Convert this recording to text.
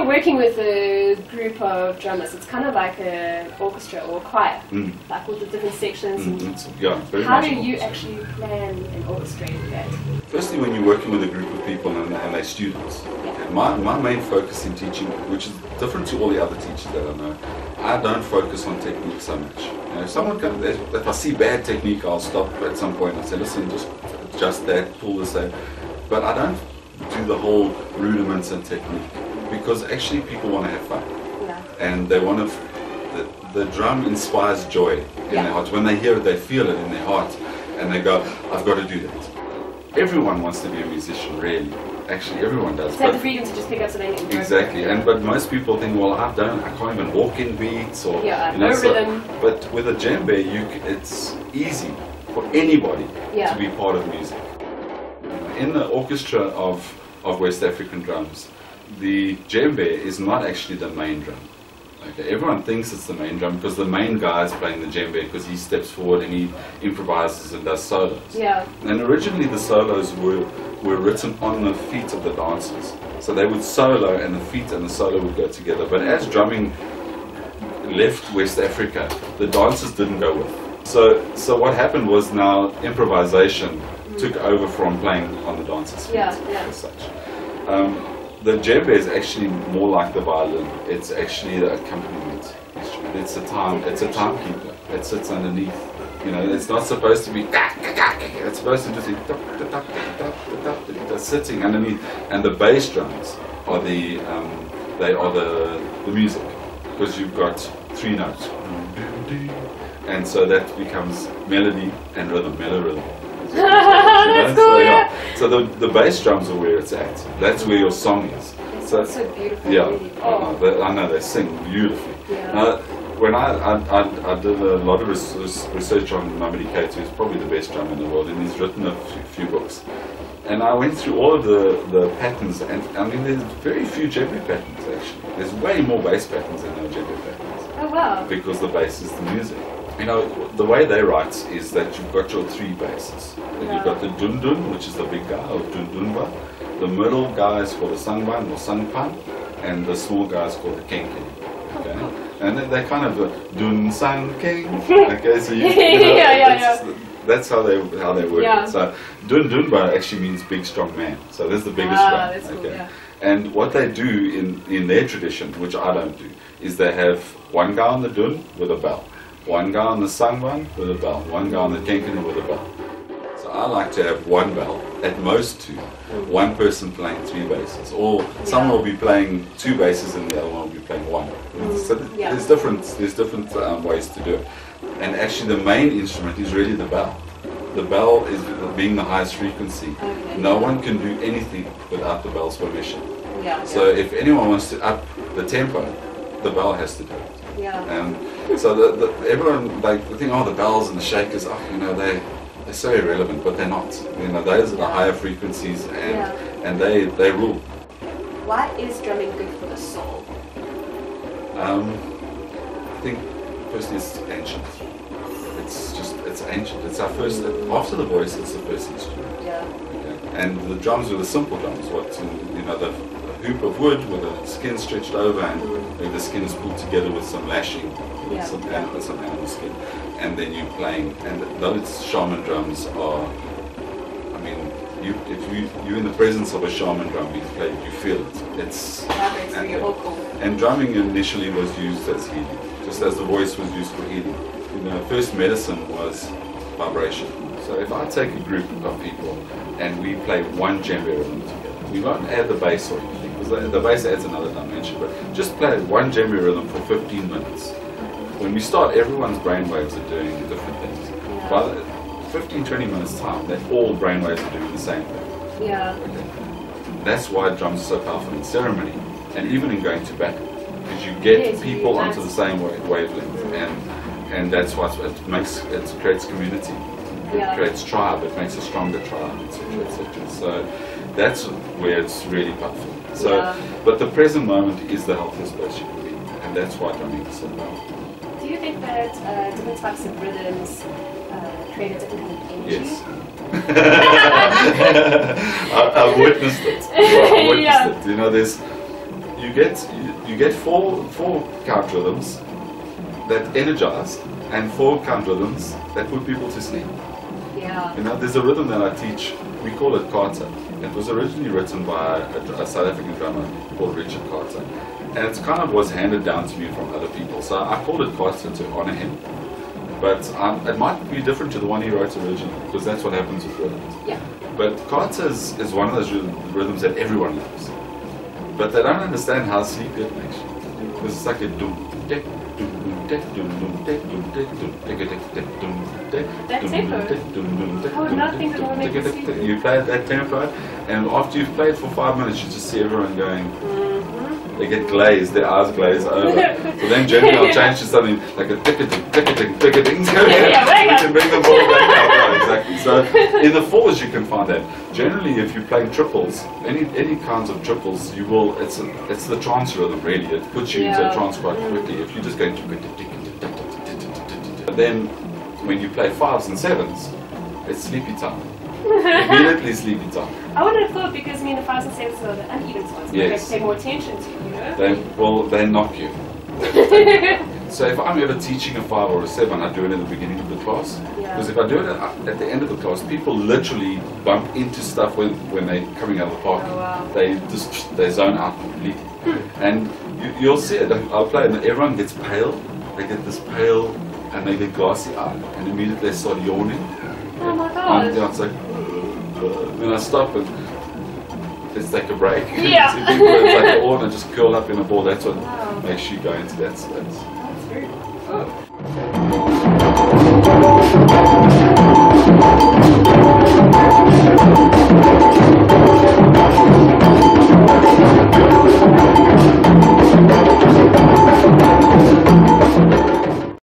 you're working with a group of drummers, it's kind of like an orchestra or a choir, like with the different sections. How do you actually plan and orchestrate that? Firstly, when you're working with a group of people and they're students, my main focus in teaching, which is different to all the other teachers that I know, I don't focus on technique so much. You know, if someone can, if I see bad technique, I'll stop at some point and say, listen, just adjust that, pull this out. But I don't do the whole rudiments and technique, because actually people want to have fun. And they want to, the drum inspires joy in their heart. When they hear it, they feel it in their heart, and they go, I've got to do that. Everyone wants to be a musician, really. Actually, everyone does. To have the freedom to just pick up something and go. Exactly, but most people think, well, I can't even walk in beats, or no rhythm. But with a djembe, it's easy for anybody to be part of music. In the orchestra of West African drums, the djembe is not actually the main drum. Okay, everyone thinks it's the main drum because the main guy is playing the djembe because he steps forward and he improvises and does solos. And originally the solos were written on the feet of the dancers. So they would solo and the feet and the solo would go together. But as drumming left West Africa, the dancers didn't go with. So what happened was now improvisation took over from playing on the dancers' feet as such. The djembe is actually more like the violin. It's actually the accompaniment instrument. It's a timekeeper. It sits underneath. You know, it's not supposed to be. It's supposed to just be sitting underneath. And the bass drums are the music, because you've got 3 notes, and so that becomes melody and rhythm, melody. That's cool, So the bass drums are where it's at. That's where your song is. So beautiful. I know they sing beautifully. When I did a lot of research on Mijaelle Dewart, who's probably the best drummer in the world, and he's written a few books. And I went through all of the patterns, and I mean, there's very few djembe patterns actually. There's way more bass patterns than there are djembe patterns. Oh wow! Because the bass is the music. You know, the way they write is that you've got your 3 basses. You've got the dun-dun, which is the big guy, or dun-dunba. The middle guy is called the sangban or sangpan, and the small guy is called the kenken. Okay? And then they kind of dun sang king. Okay, so that's how they work it. So dun-dunba actually means big strong man. So there's the biggest one. That's cool, And what they do in their tradition, which I don't do, is they have one guy on the dun with a bell, one guy on the sangban with a bell, one guy on the kenken with a bell. So I like to have one bell, at most 2, one person playing 3 basses, or someone will be playing 2 basses and the other one will be playing 1. So there's different ways to do it. And actually the main instrument is really the bell. The bell is being the highest frequency. No one can do anything without the bell's permission. So if anyone wants to up the tempo, the bell has to do it. And so everyone, they think, oh, the bells and the shakers, you know, they're so irrelevant, but they're not. You know, those are the higher frequencies, and they rule. Why is drumming good for the soul? I think firstly it's ancient. It's ancient. It's our first, after the voice, it's the first instrument. Okay. And the drums were the simple drums. The hoop of wood with the skin stretched over, and maybe the skin is pulled together with some lashing, with some animal skin, and then you're playing. And those shaman drums are, I mean, if you're in the presence of a shaman drum being played, you feel it. And drumming initially was used as healing, just as the voice was used for healing. First medicine was vibration. So if I take a group of people and we play one djembe rhythm together, we won't add the bass or anything, because the bass adds another dimension, but just play one djembe rhythm for 15 minutes. When we start, everyone's brainwaves are doing different things. By 15-20 minutes time, all brainwaves are doing the same thing. That's why drums are so powerful in ceremony, and even in going to battle, because you get people onto the same wavelength, and that's what it creates community, it creates tribe, it makes a stronger tribe, etc., etc. So that's where it's really powerful. So, but the present moment is the healthiest place you can be, and that's why drumming is so powerful. Do you think that different types of rhythms create a different energy? Yes. I've witnessed it. I've witnessed it. You know, get four count rhythms that energize, and 4 count rhythms that put people to sleep. Yeah. You know, there's a rhythm that I teach. We call it Carter. It was originally written by a South African drummer called Richard Carter, and it kind of was handed down to me from other people. So I called it Carter to honor him. But it might be different to the one he wrote originally, because that's what happens with rhythms. Yeah. But Carter is one of those rhythms that everyone loves. But they don't understand how sleepy it makes you. Because it's like a doom, dek, doom, dek, doom, dek, doom, dek, doom, dek, dek, doom, dek. That tempo. I would not think it would make it sleepy. You play that tempo, and after you've played for 5 minutes, you just see everyone going. They get glazed, their eyes glaze over. So then generally I'll change to something like a ticketing. So we can bring them all back out. Right, exactly. So in the 4s you can find that. Generally if you're playing triples, any kinds of triples, you will, it's the trance rhythm really. It puts you into a trance quite quickly. If you just go then when you play 5s and 7s, it's sleepy time. Immediately sleepy time. I would have thought, because I mean the 5s and 7s are the uneven ones, you have to pay more attention to, you know? They knock you. So if I'm ever teaching a 5 or a 7, I do it at the beginning of the class. Because if I do it at the end of the class, people literally bump into stuff when they're coming out of the park. Oh, wow. They zone out completely. And you'll see it. I'll play and everyone gets pale. They get this pale and they get glassy eyed, and immediately they start yawning. Oh my gosh. It's like, then I stop and let's take a break. Yeah. So people, it's like all and just curl up in a ball. That's what makes you go into that space. That's very cool.